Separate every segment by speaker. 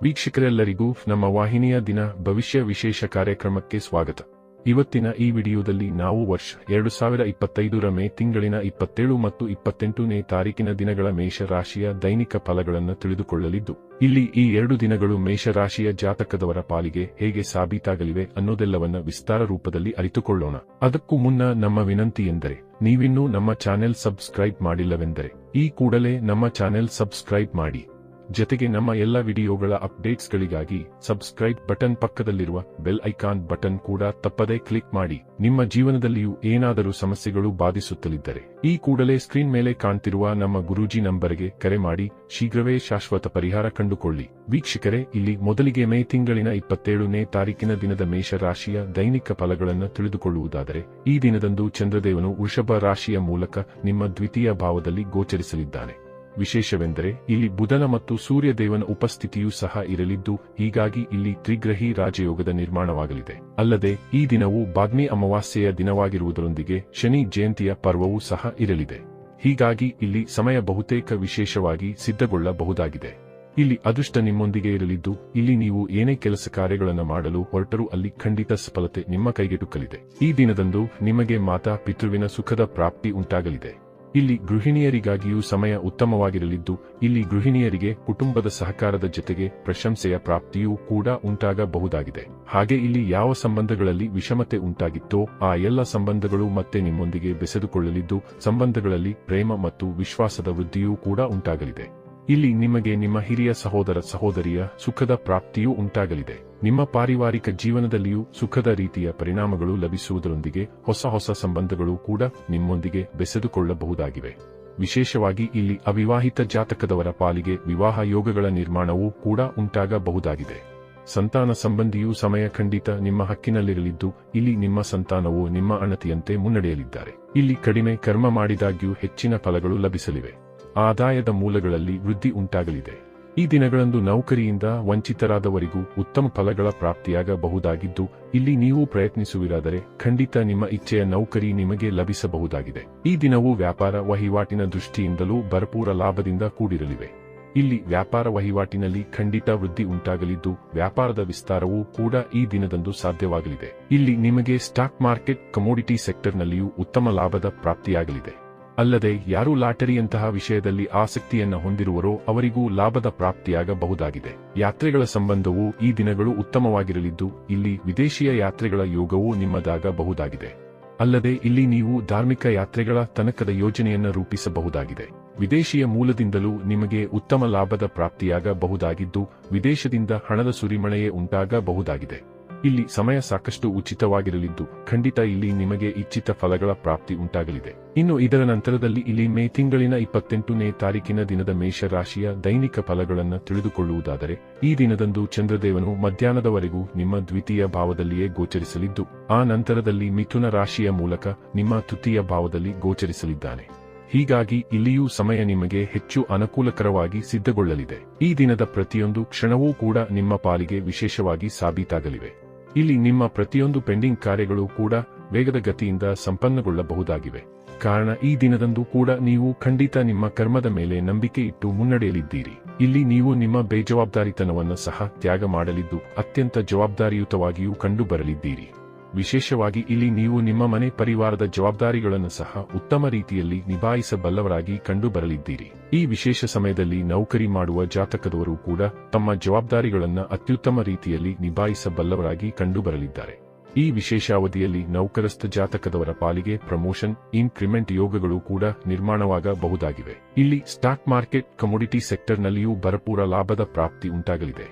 Speaker 1: ವೀಕ್ಷಕರೆಲ್ಲರಿಗೂ ನಮ್ಮ ವಾಹಿನಿಯ ದಿನ ಭವಿಷ್ಯ ವಿಶೇಷ ಕಾರ್ಯಕ್ರಮಕ್ಕೆ ಸ್ವಾಗತ. ಇವತ್ತಿನ ಈ ವಿಡಿಯೋದಲ್ಲಿ ನಾವು ವರ್ಷ 2025ರ ಮೇ ತಿಂಗಳಿನ 27 ಮತ್ತು 28ನೇ ತಾರೀಕಿನ ದಿನಗಳ ಮೇಷ ರಾಶಿಯ ದೈನಿಕ ಫಲಗಳನ್ನು ತಿಳಿದುಕೊಳ್ಳಲಿದ್ದು, ಇಲ್ಲಿ ಈ 2 ದಿನಗಳು ಮೇಷರಾಶಿಯ ಜಾತಕದವರ ಪಾಲಿಗೆ ಹೇಗೆ ಸಾಬೀತಾಗಲಿವೆ ಅನ್ನೋದೆಲ್ಲವನ್ನ ವಿಸ್ತಾರ ರೂಪದಲ್ಲಿ ಅರಿತುಕೊಳ್ಳೋಣ. ಅದಕ್ಕೂ ಮುನ್ನ ನಮ್ಮ ವಿನಂತಿ ಎಂದರೆ, ನೀವಿನ್ನೂ ನಮ್ಮ ಚಾನೆಲ್ ಸಬ್ಸ್ಕ್ರೈಬ್ ಮಾಡಿಲ್ಲವೆಂದರೆ ಈ ಕೂಡಲೇ ನಮ್ಮ ಚಾನೆಲ್ ಸಬ್ಸ್ಕ್ರೈಬ್ ಮಾಡಿ. ಜೊತೆಗೆ ನಮ್ಮ ಎಲ್ಲ ವಿಡಿಯೋಗಳ ಅಪ್ಡೇಟ್ಸ್ಗಳಿಗಾಗಿ ಸಬ್ಸ್ಕ್ರೈಬ್ ಬಟನ್ ಪಕ್ಕದಲ್ಲಿರುವ ಬೆಲ್ ಐಕಾನ್ ಬಟನ್ ಕೂಡ ತಪ್ಪದೇ ಕ್ಲಿಕ್ ಮಾಡಿ. ನಿಮ್ಮ ಜೀವನದಲ್ಲಿಯೂ ಏನಾದರೂ ಸಮಸ್ಯೆಗಳು ಬಾಧಿಸುತ್ತಲಿದ್ದರೆ ಈ ಕೂಡಲೇ ಸ್ಕ್ರೀನ್ ಮೇಲೆ ಕಾಣ್ತಿರುವ ನಮ್ಮ ಗುರೂಜಿ ನಂಬರ್ಗೆ ಕರೆ ಮಾಡಿ ಶೀಘ್ರವೇ ಶಾಶ್ವತ ಪರಿಹಾರ ಕಂಡುಕೊಳ್ಳಿ. ವೀಕ್ಷಕರೇ, ಇಲ್ಲಿ ಮೊದಲಿಗೆ ಮೇ ತಿಂಗಳಿನ 27ನೇ ತಾರೀಕಿನ ದಿನದ ಮೇಷ ರಾಶಿಯ ದೈನಿಕ ಫಲಗಳನ್ನು ತಿಳಿದುಕೊಳ್ಳುವುದಾದರೆ, ಈ ದಿನದಂದು ಚಂದ್ರದೇವನು ವೃಷಭ ರಾಶಿಯ ಮೂಲಕ ನಿಮ್ಮ ದ್ವಿತೀಯ ಭಾವದಲ್ಲಿ ಗೋಚರಿಸಲಿದ್ದಾನೆ. ವಿಶೇಷವೆಂದರೆ ಇಲ್ಲಿ ಬುಧನ ಮತ್ತು ಸೂರ್ಯದೇವನ ಉಪಸ್ಥಿತಿಯೂ ಸಹ ಇರಲಿದ್ದು, ಹೀಗಾಗಿ ಇಲ್ಲಿ ತ್ರಿಗ್ರಹಿ ರಾಜಯೋಗದ ನಿರ್ಮಾಣವಾಗಲಿದೆ. ಅಲ್ಲದೆ ಈ ದಿನವು ಬಾಗ್ಮಿ ಅಮಾವಾಸ್ಯೆಯ ದಿನವಾಗಿರುವುದರೊಂದಿಗೆ ಶನಿ ಜಯಂತಿಯ ಪರ್ವವೂ ಸಹ ಇರಲಿದೆ. ಹೀಗಾಗಿ ಇಲ್ಲಿ ಸಮಯ ಬಹುತೇಕ ವಿಶೇಷವಾಗಿ ಸಿದ್ಧಗೊಳ್ಳಬಹುದಾಗಿದೆ. ಇಲ್ಲಿ ಅದೃಷ್ಟ ನಿಮ್ಮೊಂದಿಗೆ ಇರಲಿದ್ದು, ಇಲ್ಲಿ ನೀವು ಏನೇ ಕೆಲಸ ಕಾರ್ಯಗಳನ್ನು ಮಾಡಲು ಹೊರಟರೂ ಅಲ್ಲಿ ಖಂಡಿತ ಸಫಲತೆ ನಿಮ್ಮ ಕೈಗೆಟುಕಲಿದೆ. ಈ ದಿನದಂದು ನಿಮಗೆ ಮಾತಾ ಪಿತೃವಿನ ಸುಖದ ಪ್ರಾಪ್ತಿ ಉಂಟಾಗಲಿದೆ. ಇಲ್ಲಿ ಗೃಹಿಣಿಯರಿಗಾಗಿಯೂ ಸಮಯ ಉತ್ತಮವಾಗಿರಲಿದ್ದು, ಇಲ್ಲಿ ಗೃಹಿಣಿಯರಿಗೆ ಕುಟುಂಬದ ಸಹಕಾರದ ಜೊತೆಗೆ ಪ್ರಶಂಸೆಯ ಪ್ರಾಪ್ತಿಯೂ ಕೂಡ ಉಂಟಾಗಬಹುದಾಗಿದೆ. ಹಾಗೆ ಇಲ್ಲಿ ಯಾವ ಸಂಬಂಧಗಳಲ್ಲಿ ವಿಷಮತೆ ಉಂಟಾಗಿತ್ತೋ ಆ ಎಲ್ಲ ಸಂಬಂಧಗಳು ಮತ್ತೆ ನಿಮ್ಮೊಂದಿಗೆ ಬೆಸೆದುಕೊಳ್ಳಲಿದ್ದು, ಸಂಬಂಧಗಳಲ್ಲಿ ಪ್ರೇಮ ಮತ್ತು ವಿಶ್ವಾಸದ ವೃದ್ಧಿಯೂ ಕೂಡ ಉಂಟಾಗಲಿದೆ. ಇಲ್ಲಿ ನಿಮಗೆ ನಿಮ್ಮ ಹಿರಿಯ ಸಹೋದರ ಸಹೋದರಿಯ ಸುಖದ ಪ್ರಾಪ್ತಿಯೂ ಉಂಟಾಗಲಿದೆ. ನಿಮ್ಮ ಪಾರಿವಾರಿಕ ಜೀವನದಲ್ಲಿಯೂ ಸುಖದ ರೀತಿಯ ಪರಿಣಾಮಗಳು ಲಭಿಸುವುದರೊಂದಿಗೆ ಹೊಸ ಸಂಬಂಧಗಳು ಕೂಡ ನಿಮ್ಮೊಂದಿಗೆ ಬೆಸೆದುಕೊಳ್ಳಬಹುದಾಗಿವೆ. ವಿಶೇಷವಾಗಿ ಇಲ್ಲಿ ಅವಿವಾಹಿತ ಜಾತಕದವರ ಪಾಲಿಗೆ ವಿವಾಹ ಯೋಗಗಳ ನಿರ್ಮಾಣವೂ ಕೂಡ ಉಂಟಾಗಬಹುದಾಗಿದೆ. ಸಂತಾನ ಸಂಬಂಧಿಯೂ ಸಮಯ ಖಂಡಿತ ನಿಮ್ಮ ಹಕ್ಕಿನಲ್ಲಿರಲಿದ್ದು, ಇಲ್ಲಿ ನಿಮ್ಮ ಸಂತಾನವು ನಿಮ್ಮ ಅಣತಿಯಂತೆ ಮುನ್ನಡೆಯಲಿದ್ದಾರೆ. ಇಲ್ಲಿ ಕಡಿಮೆ ಕರ್ಮ ಮಾಡಿದಾಗ್ಯೂ ಹೆಚ್ಚಿನ ಫಲಗಳು ಲಭಿಸಲಿವೆ. ಆದಾಯದ ಮೂಲಗಳಲ್ಲಿ ವೃದ್ಧಿ ಉಂಟಾಗಲಿದೆ. ಈ ದಿನಗಳಂದು ನೌಕರಿಯಿಂದ ವಂಚಿತರಾದವರಿಗೂ ಉತ್ತಮ ಫಲಗಳ ಪ್ರಾಪ್ತಿಯಾಗಬಹುದಾಗಿದ್ದು, ಇಲ್ಲಿ ನೀವು ಪ್ರಯತ್ನಿಸುವಿರಾದರೆ ಖಂಡಿತ ನಿಮ್ಮ ಇಚ್ಛೆಯ ನೌಕರಿ ನಿಮಗೆ ಲಭಿಸಬಹುದಾಗಿದೆ. ಈ ದಿನವು ವ್ಯಾಪಾರ ವಹಿವಾಟಿನ ದೃಷ್ಟಿಯಿಂದಲೂ ಭರಪೂರ ಲಾಭದಿಂದ ಕೂಡಿರಲಿವೆ. ಇಲ್ಲಿ ವ್ಯಾಪಾರ ವಹಿವಾಟಿನಲ್ಲಿ ಖಂಡಿತ ವೃದ್ಧಿ ಉಂಟಾಗಲಿದ್ದು, ವ್ಯಾಪಾರದ ವಿಸ್ತಾರವೂ ಕೂಡ ಈ ದಿನದಂದು ಸಾಧ್ಯವಾಗಲಿದೆ. ಇಲ್ಲಿ ನಿಮಗೆ ಸ್ಟಾಕ್ ಮಾರ್ಕೆಟ್, ಕಮೋಡಿಟಿ ಸೆಕ್ಟರ್ನಲ್ಲಿಯೂ ಉತ್ತಮ ಲಾಭದ ಪ್ರಾಪ್ತಿಯಾಗಲಿದೆ. ಅಲ್ಲದೆ ಯಾರು ಲಾಟರಿಯಂತಹ ವಿಷಯದಲ್ಲಿ ಆಸಕ್ತಿಯನ್ನ ಹೊಂದಿರುವರೋ ಅವರಿಗೂ ಲಾಭದ ಪ್ರಾಪ್ತಿಯಾಗಬಹುದಾಗಿದೆ. ಯಾತ್ರೆಗಳ ಸಂಬಂಧವೂ ಈ ದಿನಗಳು ಉತ್ತಮವಾಗಿರಲಿದ್ದು, ಇಲ್ಲಿ ವಿದೇಶಿಯ ಯಾತ್ರೆಗಳ ಯೋಗವೂ ನಿಮ್ಮದಾಗಬಹುದಾಗಿದೆ. ಅಲ್ಲದೆ ಇಲ್ಲಿ ನೀವು ಧಾರ್ಮಿಕ ಯಾತ್ರೆಗಳ ತನಕದ ಯೋಜನೆಯನ್ನ ರೂಪಿಸಬಹುದಾಗಿದೆ. ವಿದೇಶಿಯ ಮೂಲದಿಂದಲೂ ನಿಮಗೆ ಉತ್ತಮ ಲಾಭದ ಪ್ರಾಪ್ತಿಯಾಗಬಹುದಾಗಿದ್ದು, ವಿದೇಶದಿಂದ ಹಣದ ಸುರಿಮಳೆಯೇ ಉಂಟಾಗಬಹುದಾಗಿದೆ. ಇಲ್ಲಿ ಸಮಯ ಸಾಕಷ್ಟು ಉಚಿತವಾಗಿರಲಿದ್ದು, ಖಂಡಿತ ಇಲ್ಲಿ ನಿಮಗೆ ಇಚ್ಛಿತ ಫಲಗಳ ಪ್ರಾಪ್ತಿ ಉಂಟಾಗಲಿದೆ. ಇನ್ನು ಇದರ ನಂತರದಲ್ಲಿ ಇಲ್ಲಿ ಮೇ ತಿಂಗಳಿನ 28ನೇ ತಾರೀಕಿನ ದಿನದ ಮೇಷ ರಾಶಿಯ ದೈನಿಕ ಫಲಗಳನ್ನು ತಿಳಿದುಕೊಳ್ಳುವುದಾದರೆ, ಈ ದಿನದಂದು ಚಂದ್ರದೇವನು ಮಧ್ಯಾಹ್ನದವರೆಗೂ ನಿಮ್ಮ ದ್ವಿತೀಯ ಭಾವದಲ್ಲಿಯೇ ಗೋಚರಿಸಲಿದ್ದು, ಆ ನಂತರದಲ್ಲಿ ಮಿಥುನ ರಾಶಿಯ ಮೂಲಕ ನಿಮ್ಮ ತೃತೀಯ ಭಾವದಲ್ಲಿ ಗೋಚರಿಸಲಿದ್ದಾನೆ. ಹೀಗಾಗಿ ಇಲ್ಲಿಯೂ ಸಮಯ ನಿಮಗೆ ಹೆಚ್ಚು ಅನುಕೂಲಕರವಾಗಿ ಸಿದ್ಧಗೊಳ್ಳಲಿದೆ. ಈ ದಿನದ ಪ್ರತಿಯೊಂದು ಕ್ಷಣವೂ ಕೂಡ ನಿಮ್ಮ ಪಾಲಿಗೆ ವಿಶೇಷವಾಗಿ ಸಾಬೀತಾಗಲಿವೆ. ಇಲ್ಲಿ ನಿಮ್ಮ ಪ್ರತಿಯೊಂದು ಪೆಂಡಿಂಗ್ ಕಾರ್ಯಗಳು ಕೂಡ ವೇಗದ ಗತಿಯಿಂದ ಸಂಪನ್ನಗೊಳ್ಳಬಹುದಾಗಿವೆ. ಕಾರಣ ಈ ದಿನದಂದು ಕೂಡ ನೀವು ಖಂಡಿತ ನಿಮ್ಮ ಕರ್ಮದ ಮೇಲೆ ನಂಬಿಕೆ ಇಟ್ಟು ಮುನ್ನಡೆಯಲಿದ್ದೀರಿ. ಇಲ್ಲಿ ನೀವು ನಿಮ್ಮ ಬೇಜವಾಬ್ದಾರಿತನವನ್ನು ಸಹ ತ್ಯಾಗ ಮಾಡಲಿದ್ದು, ಅತ್ಯಂತ ಜವಾಬ್ದಾರಿಯುತವಾಗಿಯೂ ಕಂಡು ಬರಲಿದ್ದೀರಿ. ವಿಶೇಷವಾಗಿ ಇಲ್ಲಿ ನೀವು ನಿಮ್ಮ ಮನೆ ಪರಿವಾರದ ಜವಾಬ್ದಾರಿಗಳನ್ನು ಸಹ ಉತ್ತಮ ರೀತಿಯಲ್ಲಿ ನಿಭಾಯಿಸಬಲ್ಲವರಾಗಿ ಕಂಡು ಬರಲಿದ್ದೀರಿ. ಈ ವಿಶೇಷ ಸಮಯದಲ್ಲಿ ನೌಕರಿ ಮಾಡುವ ಜಾತಕದವರು ಕೂಡ ತಮ್ಮ ಜವಾಬ್ದಾರಿಗಳನ್ನು ಅತ್ಯುತ್ತಮ ರೀತಿಯಲ್ಲಿ ನಿಭಾಯಿಸಬಲ್ಲವರಾಗಿ ಕಂಡು ಬರಲಿದ್ದಾರೆ. ಈ ವಿಶೇಷ ಅವಧಿಯಲ್ಲಿ ನೌಕರಸ್ಥ ಜಾತಕದವರ ಪಾಲಿಗೆ ಪ್ರಮೋಷನ್, ಇನ್ಕ್ರಿಮೆಂಟ್ ಯೋಗಗಳು ಕೂಡ ನಿರ್ಮಾಣವಾಗಬಹುದಾಗಿವೆ. ಇಲ್ಲಿ ಸ್ಟಾಕ್ ಮಾರ್ಕೆಟ್, ಕಮೋಡಿಟಿ ಸೆಕ್ಟರ್ನಲ್ಲಿಯೂ ಭರಪೂರ ಲಾಭದ ಪ್ರಾಪ್ತಿ ಉಂಟಾಗಲಿದೆ.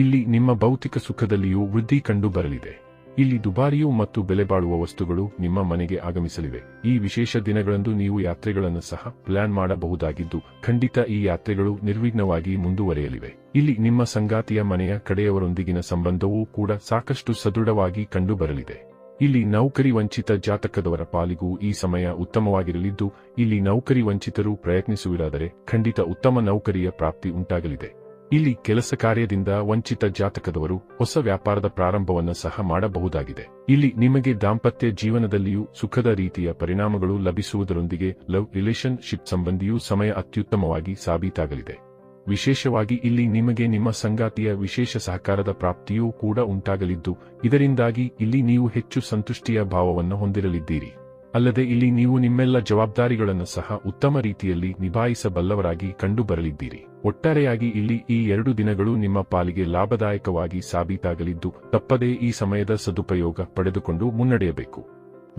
Speaker 1: ಇಲ್ಲಿ ನಿಮ್ಮ ಭೌತಿಕ ಸುಖದಲ್ಲಿಯೂ ವೃದ್ಧಿ ಕಂಡು ಬರಲಿದೆ. ಇಲ್ಲಿ ದುಬಾರಿಯೂ ಮತ್ತು ಬೆಲೆಬಾಳುವ ವಸ್ತುಗಳು ನಿಮ್ಮ ಮನೆಗೆ ಆಗಮಿಸಲಿವೆ. ಈ ವಿಶೇಷ ದಿನಗಳಂದು ನೀವು ಯಾತ್ರೆಗಳನ್ನು ಸಹ ಪ್ಲಾನ್ ಮಾಡಬಹುದಾಗಿದ್ದು, ಖಂಡಿತ ಈ ಯಾತ್ರೆಗಳು ನಿರ್ವಿಘ್ನವಾಗಿ ಮುಂದುವರೆಯಲಿವೆ. ಇಲ್ಲಿ ನಿಮ್ಮ ಸಂಗಾತಿಯ ಮನೆಯ ಕಡೆಯವರೊಂದಿಗಿನ ಸಂಬಂಧವೂ ಕೂಡ ಸಾಕಷ್ಟು ಸದೃಢವಾಗಿ ಕಂಡು ಬರಲಿದೆ. ಇಲ್ಲಿ ನೌಕರಿ ವಂಚಿತ ಜಾತಕದವರ ಪಾಲಿಗೂ ಈ ಸಮಯ ಉತ್ತಮವಾಗಿರಲಿದ್ದು, ಇಲ್ಲಿ ನೌಕರಿ ವಂಚಿತರು ಪ್ರಯತ್ನಿಸುವಿರಾದರೆ ಖಂಡಿತ ಉತ್ತಮ ನೌಕರಿಯ ಪ್ರಾಪ್ತಿ ಉಂಟಾಗಲಿದೆ. ಇಲ್ಲಿ ಕೆಲಸ ಕಾರ್ಯದಿಂದ ವಂಚಿತ ಜಾತಕದವರು ಹೊಸ ವ್ಯಾಪಾರದ ಪ್ರಾರಂಭವನ್ನು ಸಹ ಮಾಡಬಹುದಾಗಿದೆ. ಇಲ್ಲಿ ನಿಮಗೆ ದಾಂಪತ್ಯ ಜೀವನದಲ್ಲಿಯೂ ಸುಖದ ರೀತಿಯ ಪರಿಣಾಮಗಳು ಲಭಿಸುವುದರೊಂದಿಗೆ ಲವ್ ರಿಲೇಶನ್ಶಿಪ್ ಸಂಬಂಧಿಯೂ ಸಮಯ ಅತ್ಯುತ್ತಮವಾಗಿ ಸಾಬೀತಾಗಲಿದೆ. ವಿಶೇಷವಾಗಿ ಇಲ್ಲಿ ನಿಮಗೆ ನಿಮ್ಮ ಸಂಗಾತಿಯ ವಿಶೇಷ ಸಹಕಾರದ ಪ್ರಾಪ್ತಿಯೂ ಕೂಡ ಉಂಟಾಗಲಿದ್ದು, ಇದರಿಂದಾಗಿ ಇಲ್ಲಿ ನೀವು ಹೆಚ್ಚು ಸಂತುಷ್ಟಿಯ ಭಾವವನ್ನು ಹೊಂದಿರಲಿದ್ದೀರಿ. ಅಲ್ಲದೆ ಇಲ್ಲಿ ನೀವು ನಿಮ್ಮೆಲ್ಲ ಜವಾಬ್ದಾರಿಗಳನ್ನು ಸಹ ಉತ್ತಮ ರೀತಿಯಲ್ಲಿ ನಿಭಾಯಿಸಬಲ್ಲವರಾಗಿ ಕಂಡುಬರಲಿದ್ದೀರಿ. ಒಟ್ಟಾರೆಯಾಗಿ ಇಲ್ಲಿ ಈ 2 ದಿನಗಳು ನಿಮ್ಮ ಪಾಲಿಗೆ ಲಾಭದಾಯಕವಾಗಿ ಸಾಬೀತಾಗಲಿದ್ದು, ತಪ್ಪದೇ ಈ ಸಮಯದ ಸದುಪಯೋಗ ಪಡೆದುಕೊಂಡು ಮುನ್ನಡೆಯಬೇಕು.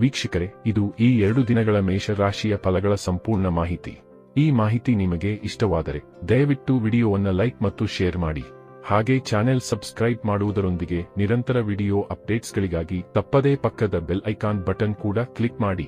Speaker 1: ವೀಕ್ಷಕರೇ, ಇದು ಈ 2 ದಿನಗಳ ಮೇಷ ರಾಶಿಯ ಫಲಗಳ ಸಂಪೂರ್ಣ ಮಾಹಿತಿ. ಈ ಮಾಹಿತಿ ನಿಮಗೆ ಇಷ್ಟವಾದರೆ ದಯವಿಟ್ಟು ವಿಡಿಯೋವನ್ನು ಲೈಕ್ ಮತ್ತು ಶೇರ್ ಮಾಡಿ. ಹಾಗೆ ಚಾನೆಲ್ ಸಬ್ಸ್ಕ್ರೈಬ್ ಮಾಡುವುದರೊಂದಿಗೆ ನಿರಂತರ ವಿಡಿಯೋ ಅಪ್ಡೇಟ್ಸ್ಗಳಿಗಾಗಿ ತಪ್ಪದೇ ಪಕ್ಕದ ಬೆಲ್ ಐಕಾನ್ ಬಟನ್ ಕೂಡ ಕ್ಲಿಕ್ ಮಾಡಿ.